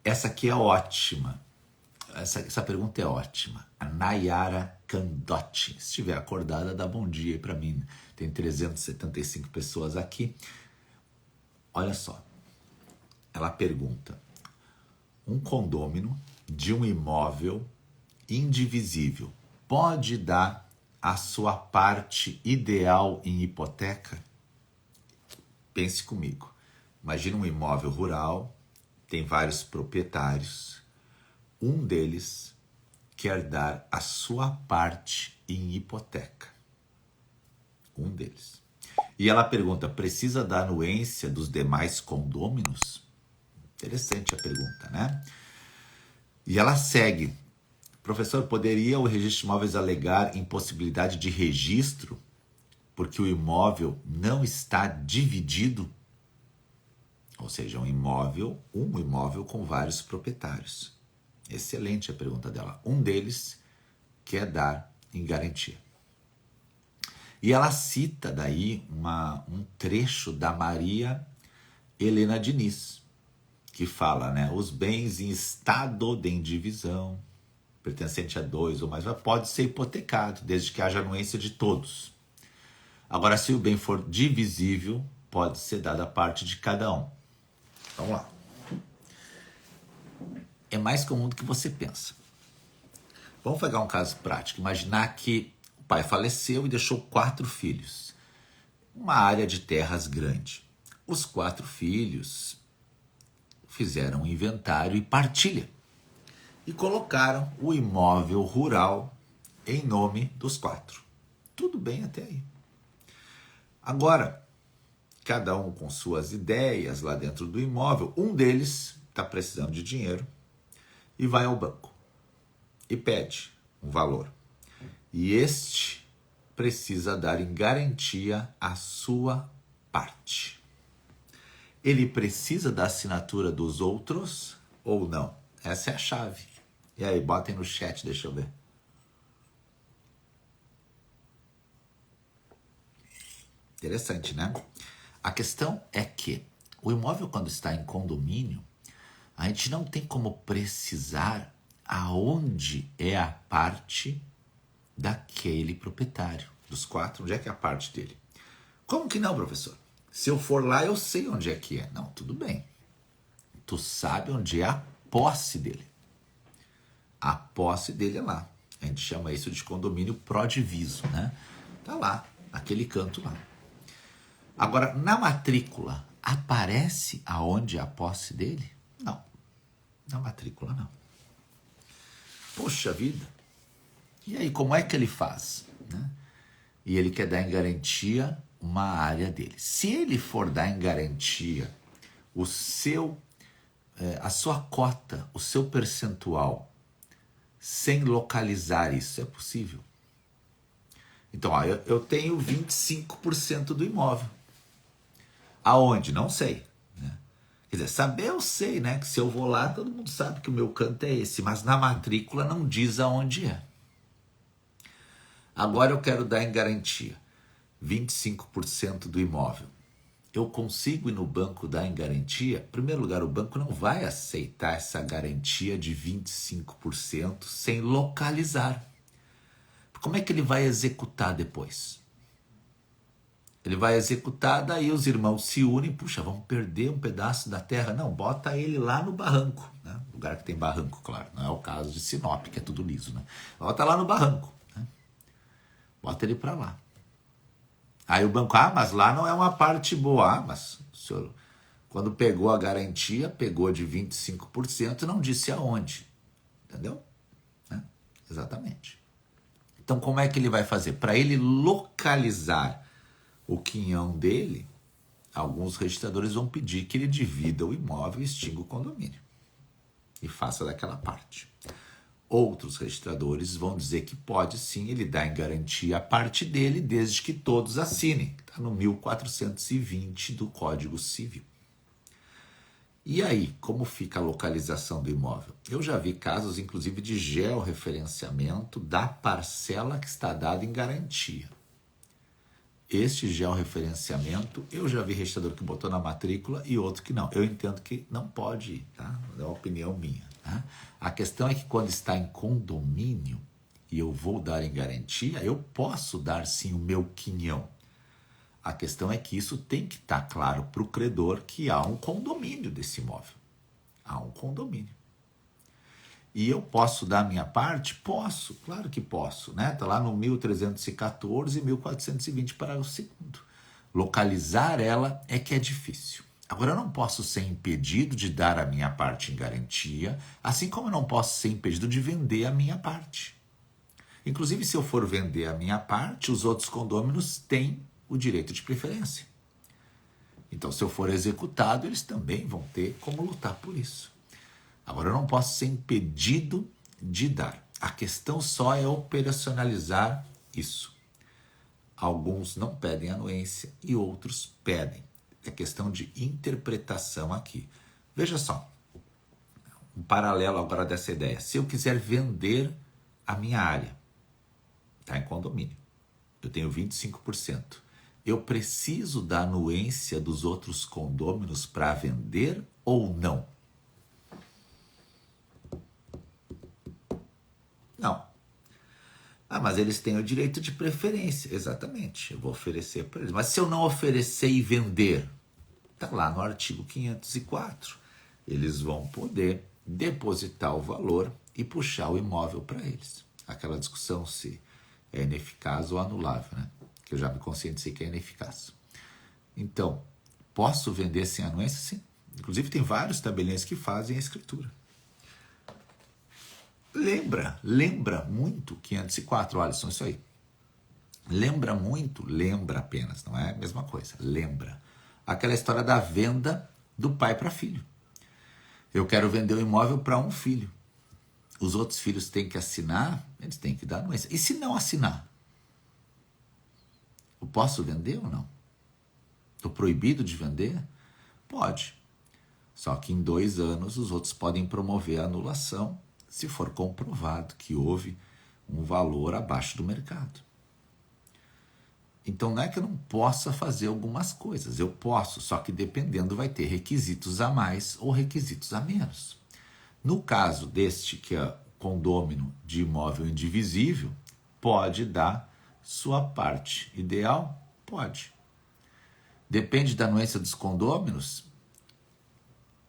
Essa aqui é ótima. Essa pergunta é ótima. A Nayara Candotti. Se estiver acordada, dá bom dia aí para mim. Tem 375 pessoas aqui. Olha só. Ela pergunta: um condômino de um imóvel indivisível pode dar a sua parte ideal em hipoteca? Pense comigo. Imagina um imóvel rural, tem vários proprietários. Um deles quer dar a sua parte em hipoteca. Um deles. E ela pergunta: precisa da anuência dos demais condôminos? Interessante a pergunta, né? E ela segue: professor, poderia o registro de imóveis alegar impossibilidade de registro porque o imóvel não está dividido? Ou seja, um imóvel com vários proprietários. Excelente a pergunta dela. Um deles quer dar em garantia. E ela cita daí um trecho da Maria Helena Diniz, que fala, né? Os bens em estado de indivisão, pertencente a dois ou mais, pode ser hipotecado, desde que haja anuência de todos. Agora, se o bem for divisível, pode ser dada a parte de cada um. Vamos lá. É mais comum do que você pensa. Vamos pegar um caso prático. Imaginar que o pai faleceu e deixou 4 filhos. Uma área de terras grande. Os 4 filhos fizeram um inventário e partilha. E colocaram o imóvel rural em nome dos 4. Tudo bem até aí. Agora, cada um com suas ideias lá dentro do imóvel, um deles está precisando de dinheiro e vai ao banco e pede um valor. E este precisa dar em garantia a sua parte. Ele precisa da assinatura dos outros ou não? Essa é a chave. E aí, botem no chat, deixa eu ver. Interessante, né? A questão é que o imóvel, quando está em condomínio, a gente não tem como precisar aonde é a parte daquele proprietário. Dos 4, onde é que é a parte dele? Como que não, professor? Se eu for lá, eu sei onde é que é. Não, tudo bem. Tu sabe onde é a posse dele. A posse dele é lá. A gente chama isso de condomínio pró-diviso, né? Tá lá, naquele canto lá. Agora, na matrícula, aparece aonde é a posse dele? Não. Na matrícula, não. Poxa vida. E aí, como é que ele faz? Né? E ele quer dar em garantia uma área dele. Se ele for dar em garantia a sua cota, o seu percentual, sem localizar isso, é possível? Então, ó, eu tenho 25% do imóvel. Aonde? Não sei. Né? Quer dizer, saber eu sei, né? Que se eu vou lá, todo mundo sabe que o meu canto é esse. Mas na matrícula não diz aonde é. Agora eu quero dar em garantia 25% do imóvel. Eu consigo ir no banco dar em garantia? Em primeiro lugar, o banco não vai aceitar essa garantia de 25% sem localizar. Como é que ele vai executar depois? Ele vai executar, daí os irmãos se unem, puxa, vamos perder um pedaço da terra. Não, bota ele lá no barranco, né? Lugar que tem barranco, claro. Não é o caso de Sinop, que é tudo liso, né? Bota lá no barranco, né? Bota ele para lá. Aí o banco, mas lá não é uma parte boa. Mas o senhor, quando pegou a garantia, pegou de 25% e não disse aonde. Entendeu? Né? Exatamente. Então, como é que ele vai fazer? Para ele localizar o quinhão dele, alguns registradores vão pedir que ele divida o imóvel e extinga o condomínio. E faça daquela parte. Outros registradores vão dizer que pode sim, ele dá em garantia a parte dele, desde que todos assinem. Está no 1420 do Código Civil. E aí, como fica a localização do imóvel? Eu já vi casos, inclusive, de georreferenciamento da parcela que está dada em garantia. Este georreferenciamento, eu já vi registrador que botou na matrícula e outro que não. Eu entendo que não pode ir, tá? É uma opinião minha. Tá? A questão é que quando está em condomínio e eu vou dar em garantia, eu posso dar sim o meu quinhão. A questão é que isso tem que estar claro para o credor que há um condomínio desse imóvel. Há um condomínio. E eu posso dar a minha parte? Posso, claro que posso, né? Está lá no 1314 e 1420, parágrafo 2º. Localizar ela é que é difícil. Agora, eu não posso ser impedido de dar a minha parte em garantia, assim como eu não posso ser impedido de vender a minha parte. Inclusive, se eu for vender a minha parte, os outros condôminos têm o direito de preferência. Então, se eu for executado, eles também vão ter como lutar por isso. Agora, eu não posso ser impedido de dar. A questão só é operacionalizar isso. Alguns não pedem anuência e outros pedem. É questão de interpretação aqui. Veja só, um paralelo agora dessa ideia. Se eu quiser vender a minha área, está em condomínio, eu tenho 25%. Eu preciso da anuência dos outros condôminos para vender ou não? Não. Ah, mas eles têm o direito de preferência. Exatamente, eu vou oferecer para eles. Mas se eu não oferecer e vender, está lá no artigo 504, eles vão poder depositar o valor e puxar o imóvel para eles. Aquela discussão se é ineficaz ou anulável, né? Que eu já me conscientizei que é ineficaz. Então, posso vender sem anuência? Sim. Inclusive, tem vários tabeliões que fazem a escritura. Lembra muito 504, Alisson, isso aí. Lembra muito, lembra apenas, não é a mesma coisa, lembra. Aquela história da venda do pai para filho. Eu quero vender o imóvel para um filho. Os outros filhos têm que assinar, eles têm que dar anuência. E se não assinar? Eu posso vender ou não? Estou proibido de vender? Pode. Só que em 2 anos os outros podem promover a anulação se for comprovado que houve um valor abaixo do mercado. Então não é que eu não possa fazer algumas coisas, eu posso, só que dependendo vai ter requisitos a mais ou requisitos a menos. No caso deste, que é condômino de imóvel indivisível, pode dar sua parte. Ideal? Pode. Depende da anuência dos condôminos?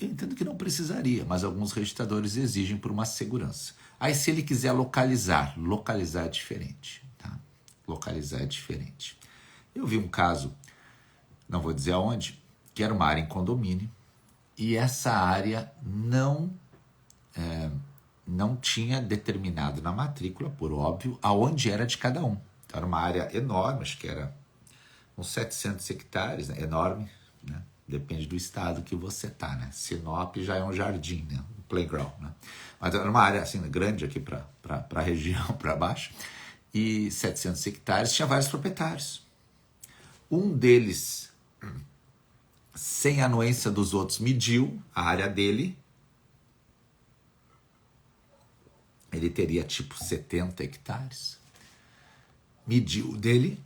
Eu entendo que não precisaria, mas alguns registradores exigem por uma segurança. Aí se ele quiser localizar é diferente, tá? Localizar é diferente. Eu vi um caso, não vou dizer aonde, que era uma área em condomínio, e essa área não tinha determinado na matrícula, por óbvio, aonde era de cada um. Então, era uma área enorme, acho que era uns 700 hectares, né? Enorme, né? Depende do estado que você tá, né? Sinop já é um jardim, né? Um playground, né? Mas era uma área assim grande aqui para a região, para baixo, e 700 hectares, tinha vários proprietários. Um deles, sem anuência dos outros, mediu a área dele. Ele teria tipo 70 hectares. Mediu dele,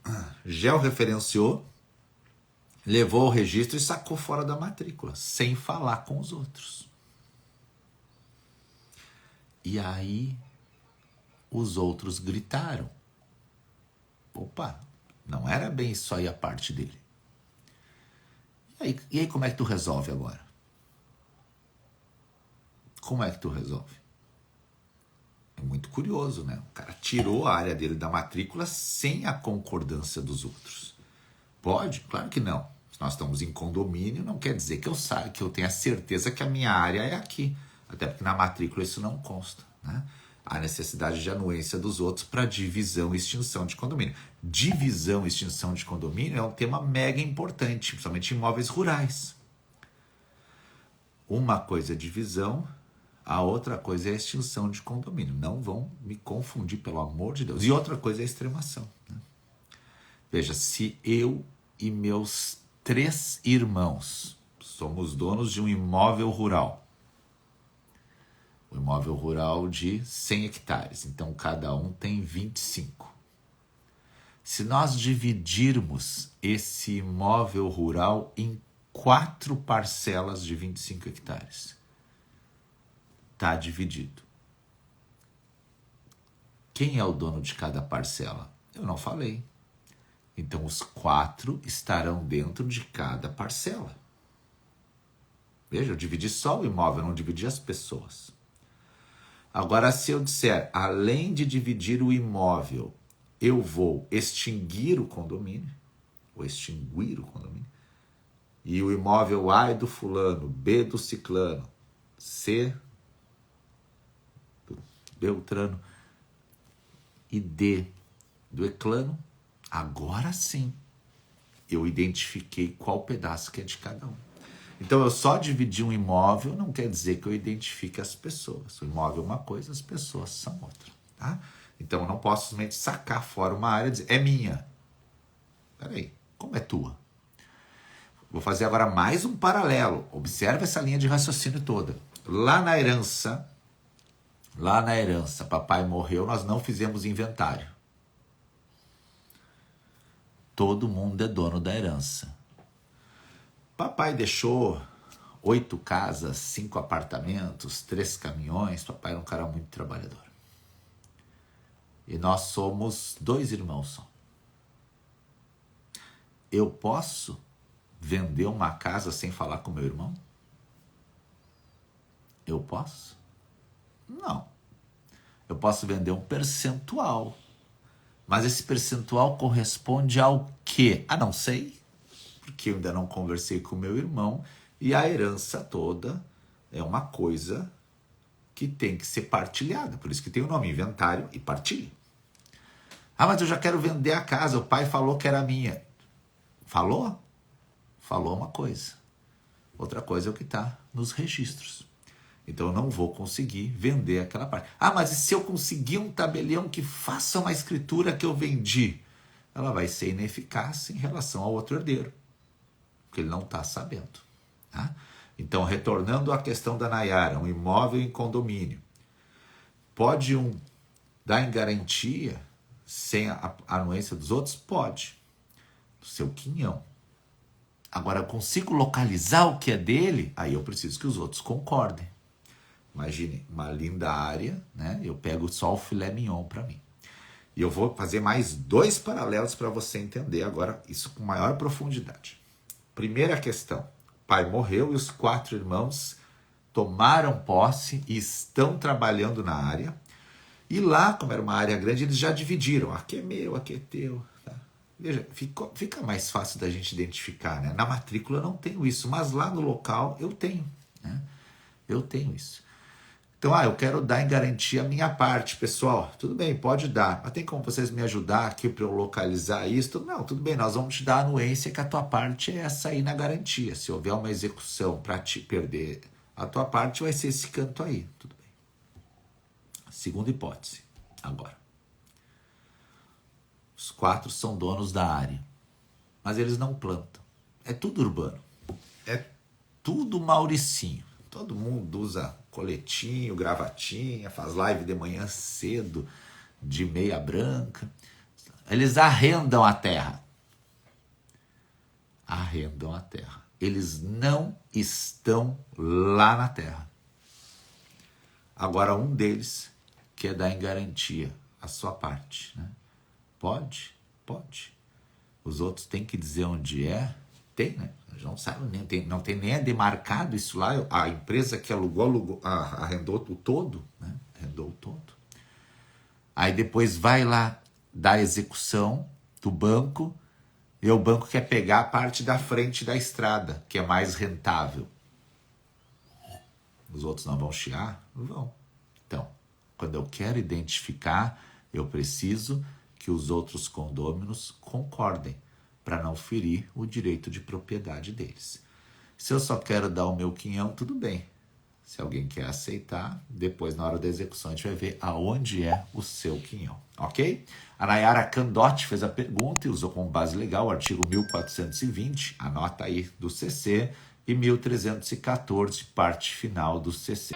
georreferenciou, levou o registro e sacou fora da matrícula, sem falar com os outros. E aí os outros gritaram. Opa, não era bem só aí a parte dele. E aí como é que tu resolve agora? Como é que tu resolve? É muito curioso, né? O cara tirou a área dele da matrícula sem a concordância dos outros. Pode? Claro que não. Se nós estamos em condomínio, não quer dizer que eu saiba, que eu tenha certeza que a minha área é aqui. Até porque na matrícula isso não consta, né? Há necessidade de anuência dos outros para divisão e extinção de condomínio. Divisão e extinção de condomínio é um tema mega importante, principalmente em imóveis rurais. Uma coisa é divisão, a outra coisa é a extinção de condomínio. Não vão me confundir, pelo amor de Deus. E outra coisa é a extremação, né? Veja, se eu e meus 3 irmãos somos donos de um imóvel rural, um imóvel rural de 100 hectares, então cada um tem 25. Se nós dividirmos esse imóvel rural em 4 parcelas de 25 hectares, está dividido. Quem é o dono de cada parcela? Eu não falei. Então, os 4 estarão dentro de cada parcela. Veja, eu dividi só o imóvel, não dividi as pessoas. Agora, se eu disser, além de dividir o imóvel, eu vou extinguir o condomínio, e o imóvel A é do fulano, B do ciclano, C do beltrano e D do eclano, agora sim eu identifiquei qual pedaço que é de cada um. Então, eu só dividi um imóvel não quer dizer que eu identifique as pessoas. O imóvel é uma coisa, as pessoas são outra. Tá? Então, eu não posso simplesmente sacar fora uma área e dizer, é minha. Peraí, como é tua? Vou fazer agora mais um paralelo. Observe essa linha de raciocínio toda. Lá na herança, papai morreu, nós não fizemos inventário. Todo mundo é dono da herança. Papai deixou 8 casas, 5 apartamentos, 3 caminhões. Papai era um cara muito trabalhador. E nós somos 2 irmãos só. Eu posso vender uma casa sem falar com meu irmão? Eu posso? Não. Eu posso vender um percentual. Mas esse percentual corresponde ao quê? Ah, não sei. Porque eu ainda não conversei com meu irmão, e a herança toda é uma coisa que tem que ser partilhada. Por isso que tem o nome inventário e partilha. Ah, mas eu já quero vender a casa, o pai falou que era minha. Falou? Falou uma coisa. Outra coisa é o que está nos registros. Então eu não vou conseguir vender aquela parte. Ah, mas e se eu conseguir um tabelião que faça uma escritura que eu vendi? Ela vai ser ineficaz em relação ao outro herdeiro. Porque ele não está sabendo. Tá? Então, retornando à questão da Nayara, um imóvel em condomínio. Pode um dar em garantia sem a anuência dos outros? Pode. Do seu quinhão. Agora, eu consigo localizar o que é dele? Aí eu preciso que os outros concordem. Imagine, uma linda área, né? Eu pego só o filé mignon para mim. E eu vou fazer mais 2 paralelos para você entender agora isso com maior profundidade. Primeira questão, o pai morreu e os 4 irmãos tomaram posse e estão trabalhando na área. E lá, como era uma área grande, eles já dividiram. Aqui é meu, aqui é teu. Tá? Veja, fica mais fácil da gente identificar. Né? Na matrícula eu não tenho isso, mas lá no local eu tenho. Né? Eu tenho isso. Então, eu quero dar em garantia a minha parte, pessoal. Tudo bem, pode dar. Mas tem como vocês me ajudar aqui para eu localizar isso? Não, tudo bem, nós vamos te dar a anuência que a tua parte é essa aí na garantia. Se houver uma execução para te perder a tua parte, vai ser esse canto aí. Tudo bem. Segunda hipótese, agora. Os 4 são donos da área, mas eles não plantam. É tudo urbano. É tudo Mauricinho. Todo mundo usa coletinho, gravatinha, faz live de manhã cedo, de meia branca. Eles arrendam a terra. Arrendam a terra. Eles não estão lá na terra. Agora, um deles quer dar em garantia a sua parte. Né? Pode? Pode. Os outros têm que dizer onde é. Tem, né? Não sabe, não tem nem demarcado isso lá. A empresa que alugou arrendou o todo, né? Arrendou o todo. Aí depois vai lá dar a execução do banco e o banco quer pegar a parte da frente da estrada, que é mais rentável. Os outros não vão chiar? Não vão. Então, quando eu quero identificar, eu preciso que os outros condôminos concordem, para não ferir o direito de propriedade deles. Se eu só quero dar o meu quinhão, tudo bem. Se alguém quer aceitar, depois na hora da execução a gente vai ver aonde é o seu quinhão, ok? A Nayara Candotti fez a pergunta e usou como base legal o artigo 1420, a nota aí do CC, e 1314, parte final do CC.